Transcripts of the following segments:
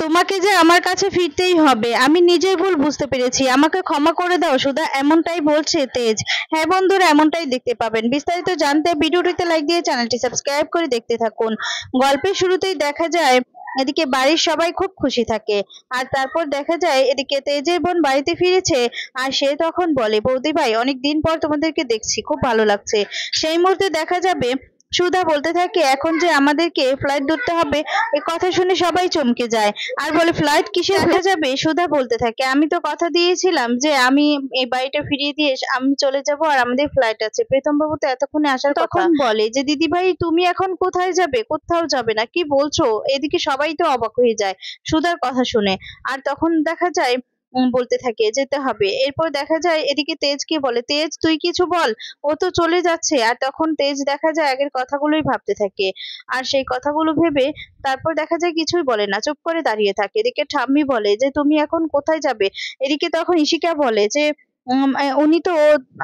তোমাকে যে আমার কাছে ফিরতেই হবে, আমি নিজের ভুল বুঝতে পেরেছি, আমাকে ক্ষমা করে দাও সুধা, এমনটাই বলছে তেজ। হ্যাঁ বন্ধুরা, এমনটাই দেখতে পাবেন। বিস্তারিত জানতে ভিডিওটিতে লাইক দিয়ে চ্যানেলটি সাবস্ক্রাইব করে দেখতে থাকুন। গল্পের শুরুতেই দেখা যায় এদিকে বাড়ির সবাই খুব খুশি থাকে, আর তারপর দেখা যায় এদিকে তেজের বোন বাড়িতে ফিরেছে। আর সে তখন বলে, বৌদি ভাই অনেক দিন পর তোমাদেরকে দেখছি, খুব ভালো লাগছে। সেই মুহূর্তে দেখা যাবে সুধা বলতে থাকে, এখন যে আমাদেরকে ফ্লাইট ধরতে হবে, এই কথা শুনে সবাই চমকে যায় আর বলে, ফ্লাইট কিসে ধরে যাবে? সুধা বলতে থাকে, আমি তো কথা দিয়েছিলাম যে আমি এই বাড়িটা ফিরিয়ে দিয়ে আমি চলে যাব, আর আমাদের ফ্লাইট আছে। প্রীতম বাবু তো এতক্ষণে আসার কথা। তখন বলে যে, দিদি ভাই তুমি এখন কোথায় যাবে? কোথাও যাবে না, কি বলছো? এদিকে সবাই তো অবাক হয়ে যায় সুধার কথা শুনে। আর তখন দেখা যায় বলতে থাকে যেতে হবে। এরপর দেখা যায় এদিকে তেজকে বলে, তেজ তুই কিছু বল, ও তো চলে যাচ্ছে। আর তখন তেজ দেখা যায় আগের কথাগুলোই ভাবতে থাকে, আর সেই কথাগুলো ভেবে তারপর দেখা যায় কিছুই বলে না, চুপ করে দাঁড়িয়ে থাকে। এদিকে ঠাম্মি বলে যে, তুমি এখন কোথায় যাবে? এদিকে তখন ইশিকা বলে যে, উনি তো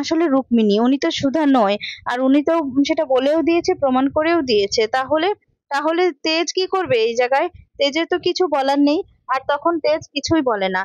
আসলে রুক্মিণী, উনি তো সুধা নয়। আর উনি তো সেটা বলেও দিয়েছে, প্রমাণ করেও দিয়েছে। তাহলে তাহলে তেজ কি করবে এই জায়গায়? তেজের তো কিছু বলার নেই। আর তখন তেজ কিছুই বলে না।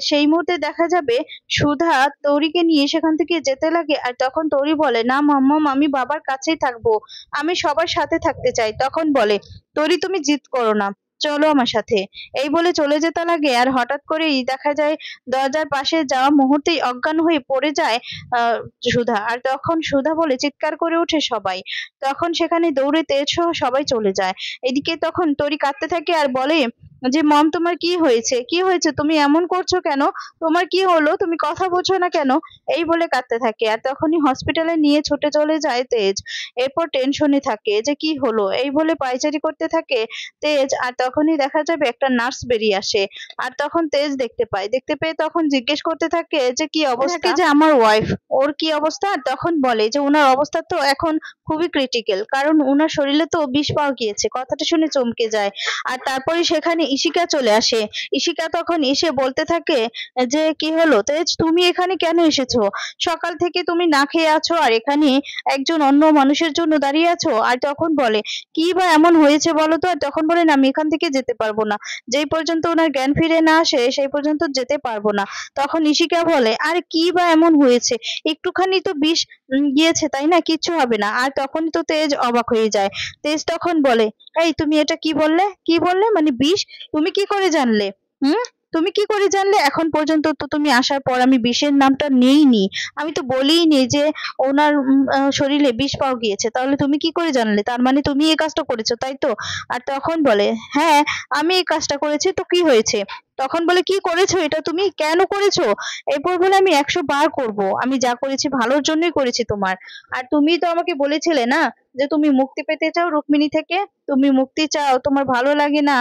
সেই মুহূর্তে দেখা যাবে সুধা তৌরিকে নিয়ে সেখান থেকে যেতে লাগে। আর তখন তৌরি বলে, না মাম্মাম, আমি বাবার কাছেই থাকবো, আমি সবার সাথে থাকতে চাই। তখন বলে, তৌরি তুমি জিদ করো না, চলো আমার সাথে। এই বলে চলে যেতে লাগে। আর হঠাৎ করেই দেখা যায় দরজার পাশে যাওয়া মুহূর্তেই অজ্ঞান হয়ে পড়ে যায় আহ সুধা। আর তখন সুধা বলে চিৎকার করে ওঠে সবাই। তখন সেখানে দৌড়ে তেজ সহ সবাই চলে যায়। এদিকে তখন তরি কাঁদতে থাকে আর বলে যে, মম তোমার কি হয়েছে? কি হয়েছে? তুমি এমন করছো কেন? তোমার কি হলো? তুমি কথা বলছো না কেন? এই বলে কাঁদতে থাকে। আর তখনই হসপিটালে নিয়ে ছুটে চলে যায় তেজ। এরপর টেনশনে থাকে যে কি হলো, এই বলে পায়চারি করতে থাকে তেজ। আর তখনই দেখা যাবে একটা নার্স বেরিয়ে আসে। আর তখন তেজ দেখতে পেয়ে তখন জিজ্ঞেস করতে থাকে যে কি অবস্থা, যে আমার ওয়াইফ, ওর কি অবস্থা? আর তখন বলে যে ওনার অবস্থা তো এখন খুবই ক্রিটিক্যাল, কারণ ওনার শরীরে তো বিষ পাওয়া গিয়েছে। কথাটা শুনে চমকে যায়। আর তারপরে সেখানে ইশিকা চলে আসে। ইশিকা তখন এসে বলতে থাকে যে, কি হলো তেজ, তুমি এখানে কেন এসেছো? সকাল থেকে তুমি না খেয়ে আছো, আর এখানে একজন অন্য মানুষের জন্য দাঁড়িয়ে আছো। আর তখন বলে, কি বা এমন হয়েছে বলো তো? আর তখন বলেন, আমি এখান থেকে যেতে পারবো না, যেই পর্যন্ত ওনার জ্ঞান ফিরে না আসে সেই পর্যন্ত যেতে পারবো না। তখন ইশিকা বলে, আর কি বা এমন হয়েছে? একটুখানি তো বিষ গিয়েছে, তাই না? কিচ্ছু হবে না। আর তখন তো তেজ অবাক হয়ে যায়। তেজ তখন বলে, এই তুমি এটা কি বললে? কি বললে মানে বিষ? তুমি কি করে জানলে? হুম, তুমি কি করে জানলে? এখন পর্যন্ত তো তুমি আসার পর আমি বিষের নামটা নেইনি, আমি তো বলিনি যে ওনার শরীরে বিষ পাওয়া গিয়েছে। তাহলে তুমি কি করে জানলে? তার মানে তুমি এই কাজটা করেছো, তাই তো? আর তখন বলে, হ্যাঁ আমি এই কাজটা করেছি, তো কি হয়েছে? তখন বলে, কি করেছো এটা তুমি? কেন করেছো? এরপর বলে, আমি 100 বার করব, আমি যা করেছি ভালোর জন্যই করেছি তোমার। আর তুমি তো আমাকে বলেছিলে না যে তুমি মুক্তি পেতে চাও রুক্মিণী থেকে, তুমি মুক্তি চাও, তোমার ভালো লাগে না,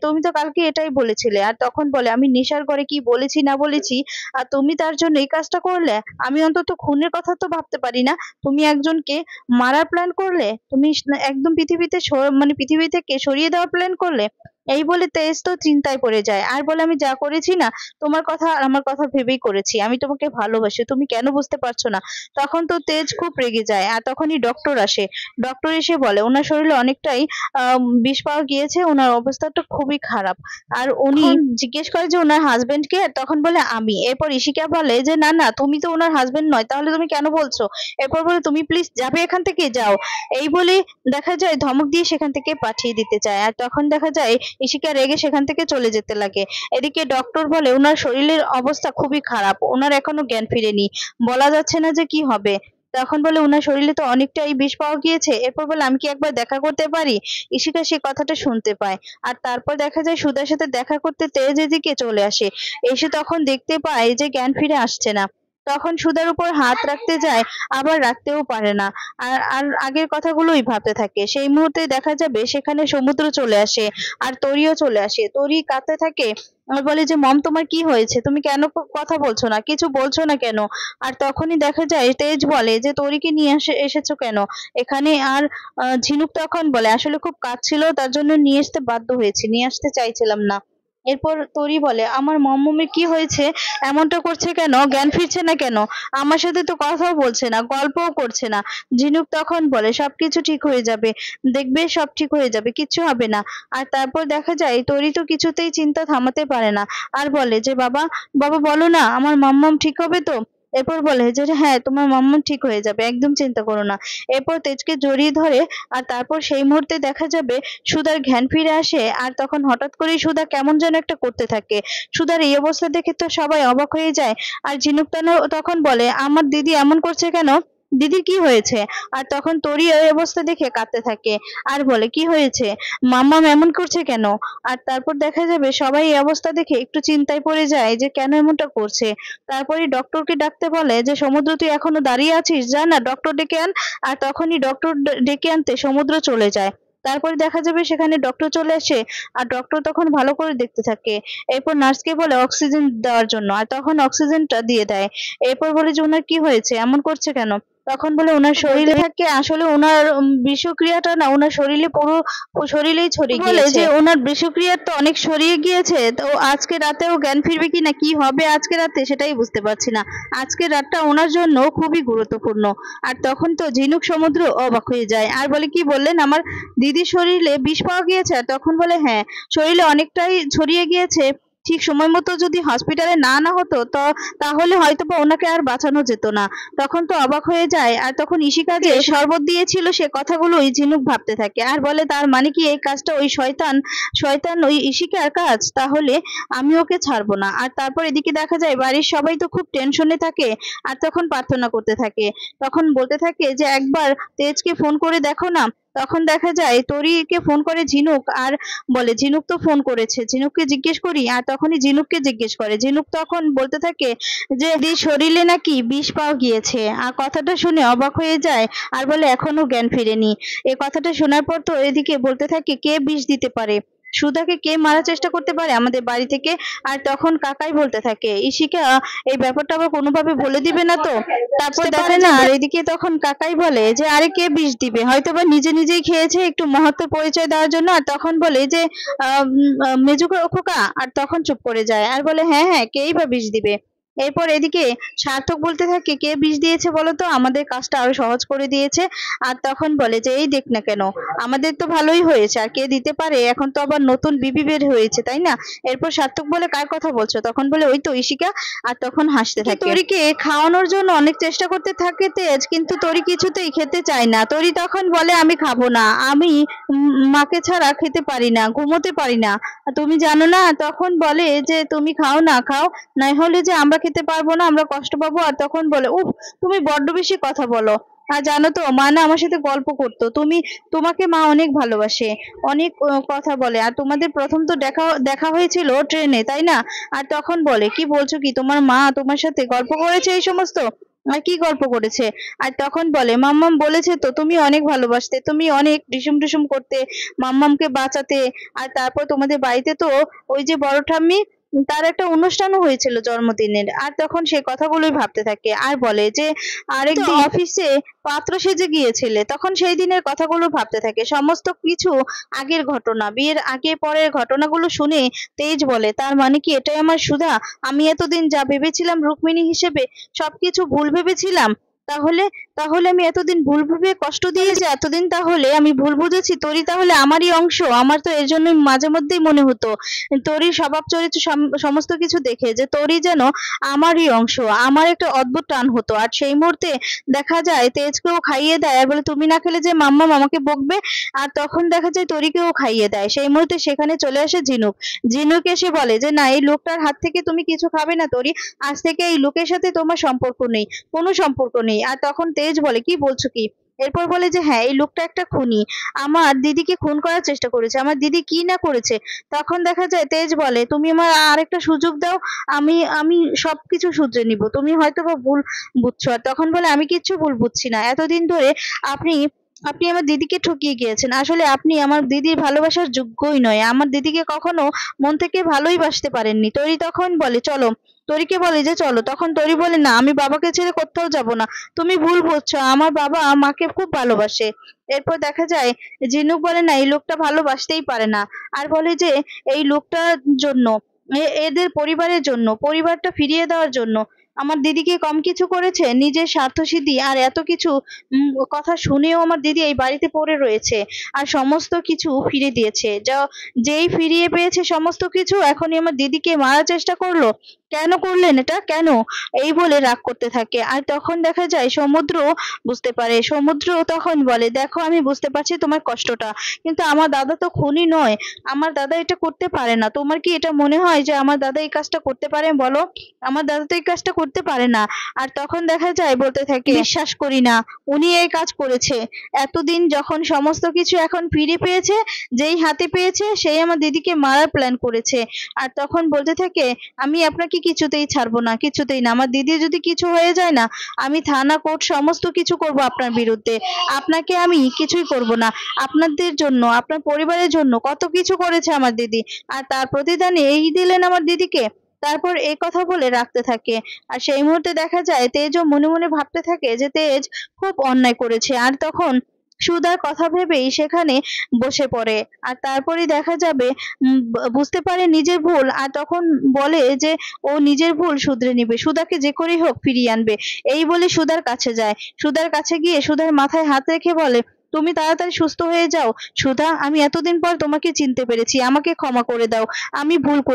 তুমি তো কালকে এটাই বলেছিলে। আর তখন বলে, আমি নেশার ঘরে কি বলেছি না বলেছি, আর তুমি তার জন্য এই কাজটা করলে? আমি অন্তত খুনের কথা তো ভাবতে পারি না, তুমি একজনকে মারার প্ল্যান করলে, তুমি একদম পৃথিবীতে মানে পৃথিবী থেকে সরিয়ে দেওয়ার প্ল্যান করলে। এই বলে তেজ তো চিন্তায় পড়ে যায় আর বলে, আমি যা করেছি না তোমার কথা আর আমার কথা ভেবেই করেছি, আমি তোমাকে ভালোবাসি, তুমি কেন বুঝতে পারছো না? তখন তো তেজ খুব রেগে যায়। আর তখনই ডক্টর আসে। ডক্টর এসে বলে, ওনার শরীরে অনেকটাই বিষ পাওয়া গিয়েছে, ওনার অবস্থাটা খুবই খারাপ। আর উনি জিজ্ঞেস করে যে ওনার হাজবেন্ড কে? তখন বলে, আমি। এরপর ইশিকা বলে যে, না না, তুমি তো ওনার হাজবেন্ড নয়, তাহলে তুমি কেন বলছো? এরপর বলে, তুমি প্লিজ যাবে এখান থেকে, যাও। এই বলে দেখা যায় ধমক দিয়ে সেখান থেকে পাঠিয়ে দিতে চায়। আর তখন দেখা যায় ইশিকা রেগে সেখান থেকে চলে যেতে লাগে। এদিকে ডক্টর বলে, ওনার শরীরের অবস্থা খুবই খারাপ, ওনার এখনো জ্ঞান ফিরেনি, বলা যাচ্ছে না যে কি হবে। তখন বলে, ওনার শরীরে তো অনেকটাই বিষ পাওয়া গিয়েছে। এরপর বলে, আমি কি একবার দেখা করতে পারি? ইশিকা সে কথাটা শুনতে পায়। আর তারপর দেখা যায় সুধার সাথে দেখা করতে তেজ এদিকে চলে আসে। এসে তখন দেখতে পায় যে জ্ঞান ফিরে আসছে না। তখন সুধার উপর হাত রাখতে যায়, আবার রাখতেও পারে না। আর আর আগের কথাগুলোই ভাবতে থাকে। সেই মুহূর্তে দেখা যাবে সেখানে সমুদ্র চলে আসে, আর তরিও চলে আসে। তরি কাঁদতে থাকে আর বলে যে, মম তোমার কি হয়েছে? তুমি কেন কথা বলছো না? কিছু বলছো না কেন? আর তখনই দেখা যায় তেজ বলে যে, তরিকে নিয়ে এসেছো কেন এখানে? আর ঝিনুক তখন বলে, আসলে খুব কাজ ছিল, তার জন্য নিয়ে আসতে বাধ্য হয়েছি, নিয়ে আসতে চাইছিলাম না। এরপর তরি বলে আমার মম্মমের কি হয়েছে, এমনটা করছে কেন, জ্ঞান ফিরছে না কেন, আমার সাথে তো কথাও বলছে না, গল্পও করছে না। ঝিনুক তখন বলে সবকিছু ঠিক হয়ে যাবে, দেখবে সব ঠিক হয়ে যাবে, কিচ্ছু হবে না। আর তারপর দেখা যায় তরি তো কিছুতেই চিন্তা থামাতে পারে না, আর বলে যে বাবা, বাবা বলো না আমার মাম্মাম ঠিক হবে তো। এরপর বলে যে হ্যাঁ তোমার মাম্মাম ঠিক হয়ে যাবে, একদম চিন্তা করো না। এরপর তেজকে জড়িয়ে ধরে, আর তারপর সেই মুহূর্তে দেখা যাবে সুধার জ্ঞান ফিরে আসে। আর তখন হঠাৎ করেই সুধা কেমন যেন একটা করতে থাকে। সুধার এই অবস্থা দেখে তো সবাই অবাক হয়ে যায়। আর ঝিনুক তখন বলে আমার দিদি এমন করছে কেন, দিদির কি হয়েছে। আর তখন তরি এই অবস্থা দেখে কাঁদতে থাকে, আর বলে কি হয়েছে, মাম্মাম এমন করছে কেন। আর তারপর দেখা যাবে সবাই এই অবস্থা দেখে একটু চিন্তায় পড়ে যায় যে কেন এমনটা করছে। তারপরে ডক্টরকে ডাকতে বলে যে সমুদ্র তুই এখনো দাঁড়িয়ে আছিস, যা না ডক্টর ডেকে আন। আর তখনই ডক্টর ডেকে আনতে সমুদ্র চলে যায়। তারপরে দেখা যাবে সেখানে ডক্টর চলে আসে, আর ডক্টর তখন ভালো করে দেখতে থাকে। এরপর নার্সকে বলে অক্সিজেন দেওয়ার জন্য, আর তখন অক্সিজেনটা দিয়ে দেয়। এরপর বলে যে ওনার কি হয়েছে, এমন করছে কেন। তখন বলে ওনার শরীরে থাকে, আসলে ওনার বিষক্রিয়াটা না ওনার শরীরে পুরো শরীরেই ছড়িয়ে গিয়েছে। বলে যে ওনার বিষক্রিয়ার তো অনেক ছড়িয়ে গিয়েছে, তো আজকে রাতেও জ্ঞান ফিরবে কিনা, কি হবে আজকে রাতে সেটাই বুঝতে পারছি না। আজকের রাতটা ওনার জন্য খুবই গুরুত্বপূর্ণ। আর তখন তো ঝিনুক সমুদ্র অবাক হয়ে যায়, আর বলে কি বললেন, আমার দিদির শরীরে বিষ পাওয়া গিয়েছে। আর তখন বলে হ্যাঁ, শরীরে অনেকটাই ছড়িয়ে গিয়েছে, ঠিক সময় মতো যদি হসপিটালে না না হতো তো তাহলে হয়তো বা ওনাকে আর বাঁচানো যেত না। তখন তো অবাক হয়ে যায়। আর তখন ইশিকা যে শরবত দিয়েছিল সে কথাগুলোই ঝিনুক ভাবতে থাকে, আর বলে তার মানে কি এই কাজটা ওই শয়তান শয়তান ওই ইশিকার কাজ, তাহলে আমি ওকে ছাড়বো না। আর তারপর এদিকে দেখা যায় বাড়ির সবাই তো খুব টেনশনে থাকে, আর তখন প্রার্থনা করতে থাকে। তখন বলতে থাকে যে একবার তেজকে ফোন করে দেখো না। তখন দেখা যায় তরিকে ফোন করে ঝিনুক, আর বলে ঝিনুক তো ফোন করেছে, ঝিনুককে জিজ্ঞেস করি। আর তখনই ঝিনুককে জিজ্ঞেস করে, ঝিনুক তখন বলতে থাকে যে দিদির শরীরে নাকি বিষ পাওয়া গিয়েছে। আর কথাটা শুনে অবাক হয়ে যায়, আর বলে এখনো জ্ঞান ফিরেনি। এই কথাটা শোনার পর তো এদিকে বলতে থাকে কে বিষ দিতে পারে, সুধাকে কে মারার চেষ্টা করতে পারে আমাদের বাড়ি থেকে। আর তখন কাকাই বলতে থাকে ইশিকা এই ব্যাপারটা আবার কোনোভাবে বলে দিবে না তো। তারপর দেখে না, আর এদিকে তখন কাকাই বলে যে আরে কে বিষ দিবে, হয়তো বা নিজে নিজেই খেয়েছে একটু মহত্ব পরিচয় দেওয়ার জন্য। আর তখন বলে যে মেজু খোকা, আর তখন চুপ করে যায়, আর বলে হ্যাঁ হ্যাঁ কেই বা বিষ দিবে। এরপর এদিকে সার্থক বলতে থাকে কে বিষ দিয়েছে বলতো, আমাদের কাজটা আরো সহজ করে দিয়েছে। আর তখন বলে যে এই দেখ না কেন, আমাদের তো ভালোই হয়েছে, আর কে দিতে পারে, এখন তো আবার নতুন বিবি বের হয়েছে তাই না। এরপর সার্থক বলে কার কথা বলছো, তখন বলে ওই তো ইশিকা। আর তখন হাসতে থাকে। তরিকে খাওয়ানোর জন্য অনেক চেষ্টা করতে থাকে তেজ, কিন্তু তরি কিছুতেই খেতে চায় না। তরি তখন বলে আমি খাবো না, আমি মাকে ছাড়া খেতে পারি না, ঘুমোতে পারি না, তুমি জানো না। তখন বলে যে তুমি খাও না, খাও, নাই হলে যে আমরা খেতে পারবো না, আমরা কষ্ট পাবো। আর তখন বলে উফ, তুমি বড্ড বেশি কথা বলো। আর জানো তো মা না আমার সাথে গল্প করতো, তোমাকে মা অনেক ভালোবাসে, অনেক কথা বলে। আর তোমাদের প্রথম তো দেখা দেখা হয়েছিল ট্রেনে তাই না। আর তখন বলে কি বলছো কি, তোমার মা তোমার সাথে গল্প করেছে এই সমস্ত, আর কি গল্প করেছে। আর তখন বলে মাম্মাম বলেছে তো তুমি অনেক ভালোবাসতে, তুমি অনেক ডিসুম ডিসুম করতে মাম্মামকে বাঁচাতে। আর তারপর তোমাদের বাড়িতে তো ওই যে বড় ঠাম্মি, তার একটা অনুষ্ঠানও হয়েছিল জন্মদিনের। আর তখন সে কথাগুলোই ভাবতে থাকে, আর বলে যে আরেকদিন অফিসে পাত্র সেজে গিয়েছিলে, তখন সেই দিনের কথাগুলো ভাবতে থাকে, সমস্ত কিছু আগের ঘটনা, বিয়ের আগে পরের ঘটনাগুলো শুনে তেজ বলে তার মানে কি এটাই আমার সুধা, আমি এতদিন যা ভেবেছিলাম রুক্মিণী হিসেবে সবকিছু ভুল ভেবেছিলাম। তাহলে তাহলে আমি এতদিন ভুল ভেবে কষ্ট দিয়েছি, এতদিন তাহলে আমি ভুল বুঝেছি, তরি তাহলে আমারই অংশ। আমার তো এর জন্য মাঝে মধ্যেই মনে হতো তরির স্বভাব চরিত্র সমস্ত কিছু দেখে যে তরি যেন আমারই অংশ, আমার একটা অদ্ভুত টান হতো। আর সেই মুহূর্তে দেখা যায় তেজকেও খাইয়ে দেয়, আর বলে তুমি না খেলে যে মাম্মা আমাকে বকবে। আর তখন দেখা যায় তরিকেও খাইয়ে দেয়। সেই মুহূর্তে সেখানে চলে আসে ঝিনুক। ঝিনুক এসে বলে যে না এই লোকটার হাত থেকে তুমি কিছু খাবে না তরি, আজ থেকে এই লোকের সাথে তোমার সম্পর্ক নেই, কোনো সম্পর্ক নেই। আর তখন তেজ বলে কি বলছো কি। এরপর বলে যে হ্যাঁ এই লোকটা একটা খুনি, আমার দিদিকে খুন করার চেষ্টা করেছে, আমার দিদি কি না করেছে। তখন দেখা যায় তেজ বলে তুমি আমার আরেকটা সুযোগ দাও, আমি আমি সবকিছু শুধরে নিব, তুমি হয়তো বা ভুল বুঝছো। আর তখন বলে আমি কিচ্ছু ভুল বুঝছি না, এতদিন ধরে আপনি আপনি আমার দিদিকে ঠকিয়ে গিয়েছেন, আসলে আপনি আমার দিদির ভালোবাসার যোগ্যই নয়, আমার দিদিকে কখনো মন থেকে ভালোই বাসতে পারেননি। তরি তখন বলে চলো তরিকে বলে যে চলো, তখন তরি বলে না, আমি বাবাকে ছেড়ে কোথাও যাব না, তুমি ভুল বুঝছো, আমার বাবা মাকে খুব ভালোবাসে। এরপর দেখা যায় ঝিনুক বলে না, এই লোকটা ভালোবাসতেই পারে না, আর বলে যে এই লোকটার জন্য, এদের পরিবারের জন্য, পরিবারটা ফিরিয়ে দেওয়ার জন্য আমার দিদিকে কম কিছু করেছে, নিজের স্বার্থসিদ্ধি আর এত কিছু কথা শুনেও আমার দিদি এই বাড়িতে পড়ে রয়েছে, আর সমস্ত কিছু ফিরে দিয়েছে। যেই ফিরিয়ে পেয়েছে সমস্ত কিছু, এখনই আমার দিদিকে মারার চেষ্টা করলো। কেন করলেন এটা, কেন? এই বলে রাগ করতে থাকে। আর তখন দেখা যায় সমুদ্র বুঝতে পারে। সমুদ্র তখন বলে, দেখো আমি বুঝতে পারছি তোমার কষ্টটা, কিন্তু আমার দাদা তো খুনি নয়, আমার দাদা এটা করতে পারে না। তোমার কি এটা মনে হয় যে আমার দাদা এই কাজটা করতে পারে? বলো, আমার দাদা তো এই কাজটা করতে পারে না। আর তখন দেখা যায় বলতে থাকে, বিশ্বাস করি না উনি এই কাজ করেছে। এতদিন যখন সমস্ত কিছু এখন ফিরে পেয়েছে, যেই হাতে পেয়েছে সেই আমার দিদিকে মারার প্ল্যান করেছে। আর তখন বলতে থাকে, আমি আপনাকে কিছুতেই ছাড়বো না, কিছুতেই না। আমার দিদি যদি কিছু হয়ে যায় না, আমি থানা কোর্ট সমস্ত কিছু করব আপনার বিরুদ্ধে। আপনাকে আমি কিছুই করব না। আপনাদের জন্য, আপনার পরিবারের জন্য কত কিছু করেছে আমার দিদি, আর তার প্রতিদানে এই দিলেন আমার দিদিকে। তারপর এই কথা বলে রাখতে থাকে। আর সেই মুহূর্তে দেখা যায় তেজও মনে মনে ভাবতে থাকে যে তেজ খুব অন্যায় করেছে। আর তখন সুধার কথা ভেবেই সেখানে বসে পড়ে। আর তারপরেই দেখা যাবে বুঝতে পারে নিজের ভুল, আর তখন বলে যে ও নিজের ভুল শুধরে নিবে, সুধাকে যে করেই হোক ফিরিয়ে আনবে। এই বলে সুধার কাছে যায়। সুধার কাছে গিয়ে সুধার মাথায় হাত রেখে বলে, তুমি তাড়াতাড়ি সুস্থ হয়ে যাও সুধা, আমি এতদিন পর তোমাকে চিনতে পেরেছি, আমাকে ক্ষমা করে দাও, আমি ভুল করে